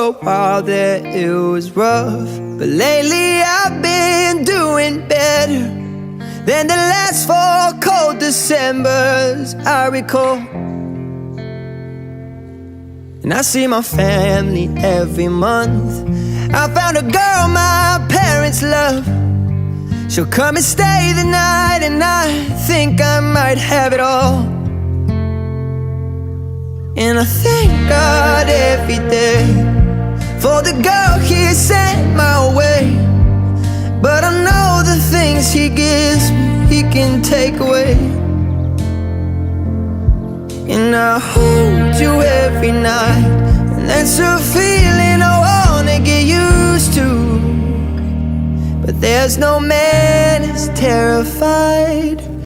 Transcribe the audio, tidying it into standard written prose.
a while there it was rough, but lately I've been doing better than the last 4 cold Decembers I recall. And I see my family every month. I found a girl my parents love. She'll come and stay the night, and I think I might have it all. And I thank God every day for the girl He sent my way. But I know the things He gives me He can take away. And I hold you every night, and that's a feeling I wanna get used to. But there's no man as terrified